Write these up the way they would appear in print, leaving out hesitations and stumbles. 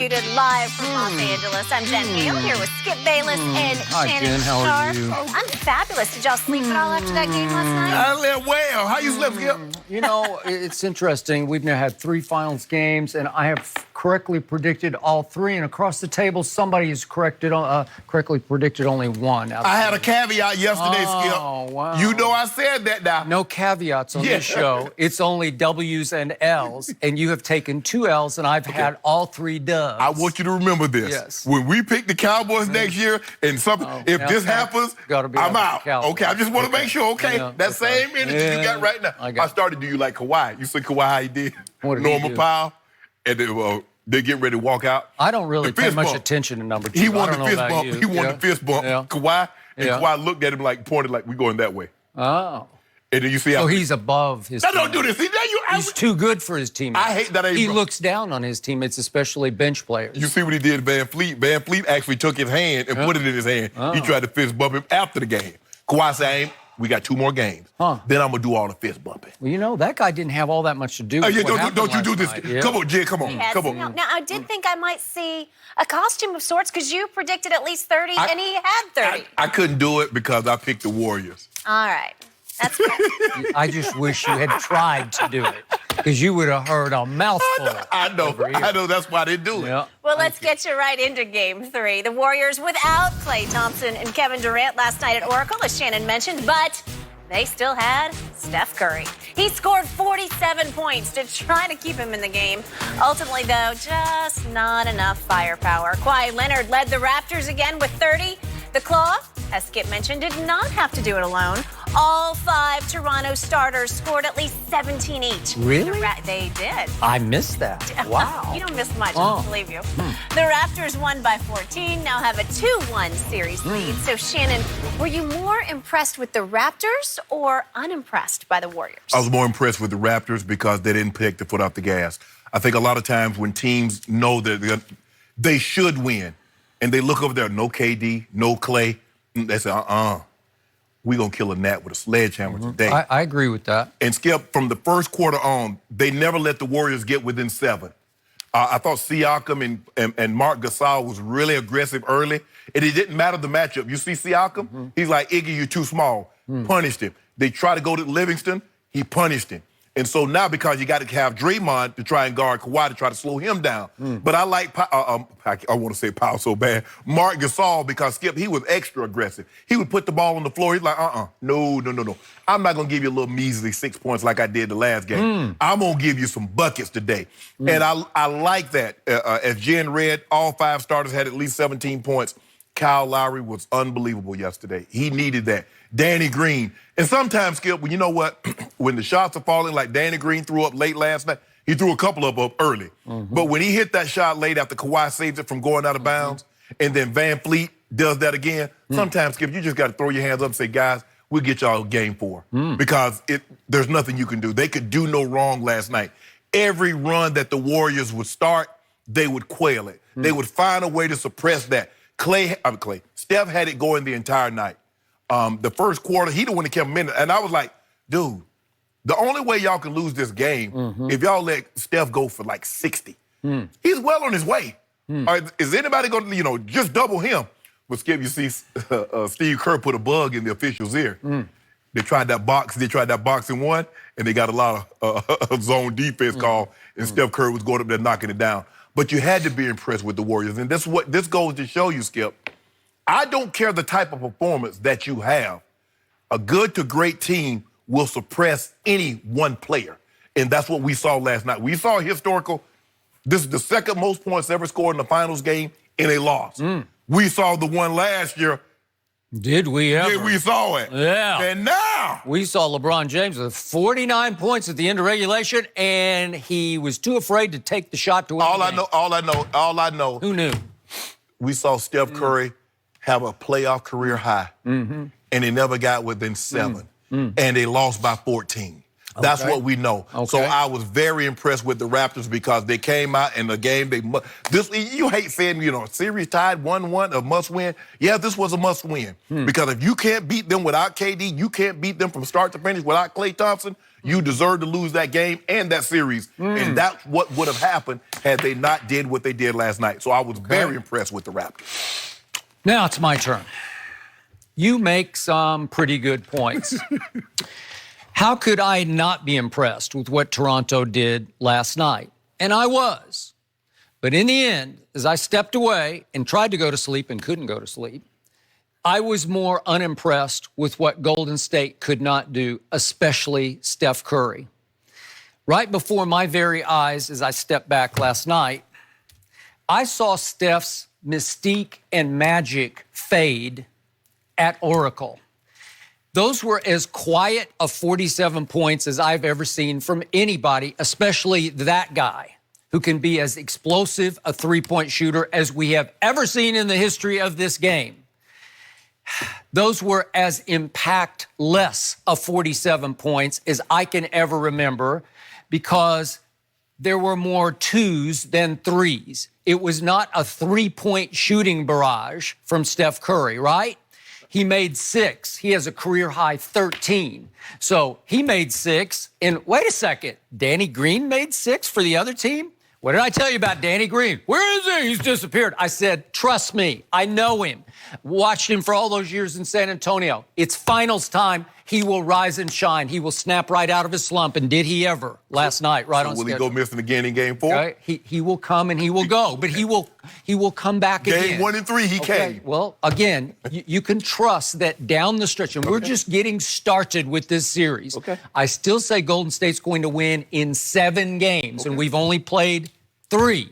Undisputed live from Los Angeles. I'm Jen Hale here with Skip Bayless and Hi, Shannon. Jen. How are you? I'm fabulous. Did y'all sleep at all after that game last night? I slept well. How you slept, Skip? You know, it's interesting. We've now had 3 finals games, and I have correctly predicted all 3. And across the table, somebody has correctly predicted only 1. I had a caveat yesterday, Skip. Oh, wow. You know I said that now. No caveats on this show. It's only W's and L's, and you have taken 2 L's, and I've had all 3 dubs. I want you to remember this. Yes. When we pick the Cowboys next year, and if this happens, I'm out. Okay, I just want to make sure. Okay, that same energy you got right now. I started. Do you like Kawhi? You see Kawhi how he did? Normal foul, and they get ready to walk out. I don't really pay much attention to number 2. He wanted the fist bump. He wanted the fist bump. Kawhi, and Kawhi looked at him like pointed like we going that way. Oh. And then you see how he's above his team. Don't do this. He's too good for his teammates. I hate that. He looks down on his teammates, especially bench players. You see what he did to Van Fleet? Van Fleet actually took his hand and put it in his hand. He tried to fist bump him after the game. Kawhi said, we got 2 more games. Then I'm going to do all the fist bumping. Well, you know, that guy didn't have all that much to do with what happened don't you do this. last night. Come on, Jen, come on. Now, I did think I might see a costume of sorts because you predicted at least 30, and he had 30. I couldn't do it because I picked the Warriors. All right. That's good. I just wish you had tried to do it, because you would have heard a mouthful. I know. That's why they do it. Yeah. Well, let's get you right into Game 3. The Warriors without Klay Thompson and Kevin Durant last night at Oracle, as Shannon mentioned, but they still had Steph Curry. He scored 47 points to try to keep him in the game. Ultimately, though, just not enough firepower. Kawhi Leonard led the Raptors again with 30. The Claw, as Skip mentioned, did not have to do it alone. All 5 Toronto starters scored at least 17 each. Really? They did. I missed that. Wow. You don't miss much, I don't believe you. The Raptors won by 14, now have a 2-1 series lead. So, Shannon, were you more impressed with the Raptors or unimpressed by the Warriors? I was more impressed with the Raptors because they didn't take the foot off the gas. I think a lot of times when teams know that they should win, and they look over there, no KD, no Klay, they say, we're going to kill a gnat with a sledgehammer today. I agree with that. And Skip, from the first quarter on, they never let the Warriors get within 7. I thought Siakam and Marc Gasol was really aggressive early, and it didn't matter the matchup. You see Siakam? He's like, Iggy, you're too small. Punished him. They try to go to Livingston. He punished him. And so now, because you got to have Draymond to try and guard Kawhi to try to slow him down. But I like, I want to say Powell so bad, Marc Gasol, because Skip, he was extra aggressive. He would put the ball on the floor. He's like, no. I'm not going to give you a little measly 6 points like I did the last game. I'm going to give you some buckets today. And I like that. As Jen read, all 5 starters had at least 17 points. Kyle Lowry was unbelievable yesterday. He needed that. Danny Green. And sometimes, Skip, you know what? When the shots are falling, like Danny Green threw up late last night, he threw a couple of them up early. But when he hit that shot late after Kawhi saves it from going out of bounds, and then Van Fleet does that again, sometimes, Skip, you just got to throw your hands up and say, guys, we'll get y'all game 4. Because there's nothing you can do. They could do no wrong last night. Every run that the Warriors would start, they would quail it. They would find a way to suppress that. Steph had it going the entire night. The first quarter, he the one that kept him in it. And I was like, dude, the only way y'all can lose this game if y'all let Steph go for like 60. He's well on his way. Is anybody going to, just double him? But Skip, you see Steve Kerr put a bug in the official's ear. They tried that box and won, and they got a lot of zone defense call, and Steph Curry was going up there knocking it down. But you had to be impressed with the Warriors. And this goes to show you, Skip, I don't care the type of performance that you have. A good to great team will suppress any one player. And that's what we saw last night. We saw historical. This is the second most points ever scored in a finals game in a loss. We saw the one last year. Did we ever? Yeah, we saw it. Yeah. And now we saw LeBron James with 49 points at the end of regulation, and he was too afraid to take the shot to win the game. All I know. Who knew? We saw Steph Curry have a playoff career high, and they never got within 7, and they lost by 14. That's what we know. So I was very impressed with the Raptors because they came out in the game. You hate saying, series tied 1-1, a must win. Yeah, this was a must win because if you can't beat them without KD, you can't beat them from start to finish without Klay Thompson, You deserve to lose that game and that series. And that's what would have happened had they not did what they did last night. So I was very impressed with the Raptors. Now it's my turn. You make some pretty good points. How could I not be impressed with what Toronto did last night? And I was. But in the end, as I stepped away and tried to go to sleep and couldn't go to sleep, I was more unimpressed with what Golden State could not do, especially Steph Curry. Right before my very eyes, as I stepped back last night, I saw Steph's mystique and magic fade at Oracle. Those were as quiet of 47 points as I've ever seen from anybody, especially that guy who can be as explosive a three-point shooter as we have ever seen in the history of this game. Those were as impactless of 47 points as I can ever remember because there were more twos than threes. It was not a three-point shooting barrage from Steph Curry, right? He made 6. He has a career-high 13. So he made 6. And wait a second, Danny Green made 6 for the other team? What did I tell you about Danny Green? Where is he? He's disappeared. I said, trust me, I know him. Watched him for all those years in San Antonio. It's finals time. He will rise and shine. He will snap right out of his slump. And did he ever last night, right on Will schedule. he go missing again in game 4? Okay? He will come and he will go, but he will come back again. Game 1 and 3, he came. Well, again, you can trust that down the stretch, and we're just getting started with this series. I still say Golden State's going to win in 7 games, and we've only played 3.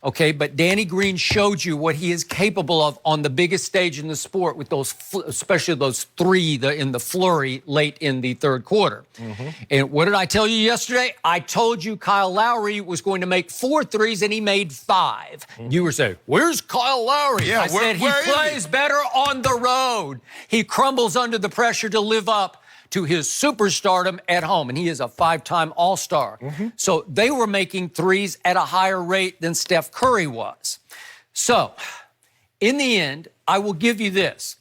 Okay, but Danny Green showed you what he is capable of on the biggest stage in the sport with those, especially those 3 in the flurry late in the third quarter. And what did I tell you yesterday? I told you Kyle Lowry was going to make 4 threes, and he made 5. You were saying, where's Kyle Lowry? Yeah, I said, he plays better on the road. He crumbles under the pressure to live up to his superstardom at home, and he is a 5-time All-Star. So they were making threes at a higher rate than Steph Curry was. So in the end, I will give you this.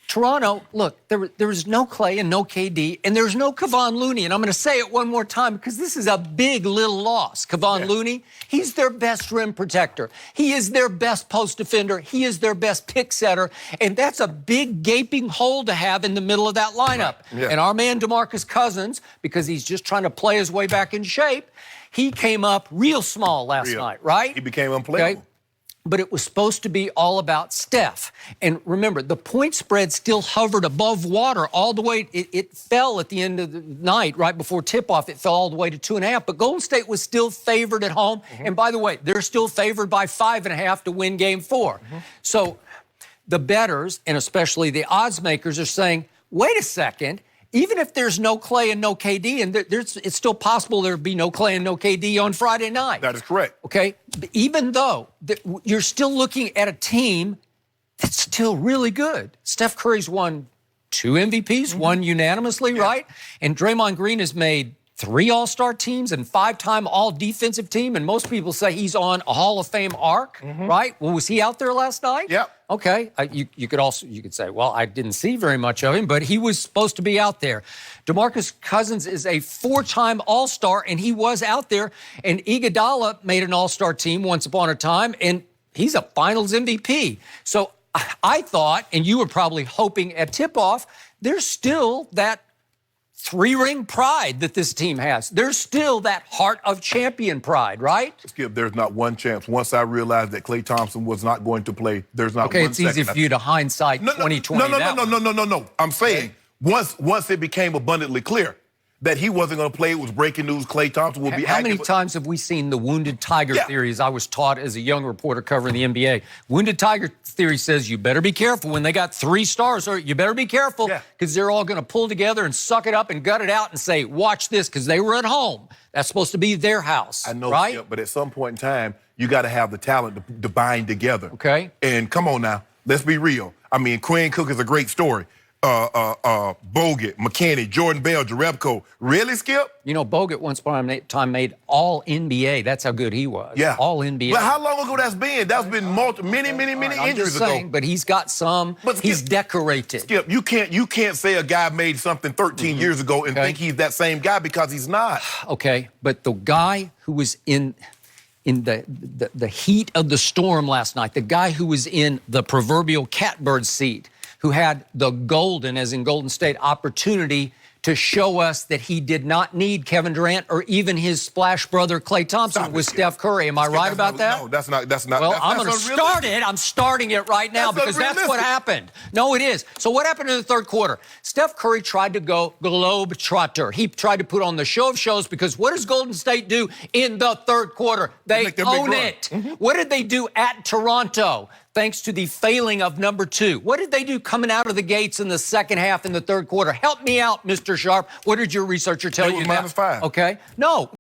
Toronto, look, there was no Clay and no KD, and there's no Kevon Looney. And I'm going to say it one more time because this is a big little loss. Kevon Looney, he's their best rim protector. He is their best post defender. He is their best pick setter. And that's a big gaping hole to have in the middle of that lineup. And our man DeMarcus Cousins, because he's just trying to play his way back in shape, he came up real small last night, right? He became unplayable. Okay? But it was supposed to be all about Steph. And remember, the point spread still hovered above water all the way. It fell at the end of the night, right before tip-off. It fell all the way to 2.5. But Golden State was still favored at home. And by the way, they're still favored by 5.5 to win Game 4. So the bettors, and especially the odds makers, are saying, wait a second. Even if there's no Clay and no KD, and it's still possible there'll be no Clay and no KD on Friday night. That is correct. Okay? But even though you're still looking at a team that's still really good. Steph Curry's won 2 MVPs, won unanimously, right? And Draymond Green has made 3 All-Star teams and 5-time All-Defensive team, and most people say he's on a Hall of Fame arc, right? Well, was he out there last night? Yep. Okay. You could say, well, I didn't see very much of him, but he was supposed to be out there. DeMarcus Cousins is a 4-time All-Star, and he was out there. And Iguodala made an All-Star team once upon a time, and he's a Finals MVP. So I thought, and you were probably hoping at tip-off, there's still that 3-ring pride that this team has. There's still that heart of champion pride, right? Skip, there's not one chance. Once I realized that Klay Thompson was not going to play, there's not one Okay, it's easy for you to hindsight 2020. No. I'm saying once it became abundantly clear that he wasn't going to play, it was breaking news. Klay Thompson will be How active. many times have we seen the wounded tiger theory, as I was taught as a young reporter covering the NBA? Wounded tiger theory says you better be careful when they got 3 stars, or you better be careful because they're all going to pull together and suck it up and gut it out and say, watch this, because they were at home. That's supposed to be their house, I know, right? Skip, but at some point in time, you got to have the talent to bind together. Okay. And come on now, let's be real. I mean, Quinn Cook is a great story. Bogut, McKinney, Jordan Bell, Jerebko. Really, Skip? You know, Bogut once upon a time made all NBA. That's how good he was. Yeah. All NBA. But how long ago that's been? That's been many I'm injuries just saying, ago. but he's got some. But Skip, he's decorated. Skip, you can't say a guy made something 13 years ago and think he's that same guy because he's not. Okay, but the guy who was in the heat of the storm last night, the guy who was in the proverbial catbird seat, who had the golden, as in Golden State, opportunity to show us that he did not need Kevin Durant or even his splash brother Klay Thompson with Steph Curry. Am I right about that? No, that's not. Well, I'm going to start it. I'm starting it right now because that's what happened. No, it is. So what happened in the third quarter? Steph Curry tried to go globe trotter. He tried to put on the show of shows because what does Golden State do in the third quarter? They own it. What did they do at Toronto? Thanks to the failing of number 2. What did they do coming out of the gates in the second half in the third quarter? Help me out, Mr. Sharp. What did your researcher tell you? -5. Okay. No.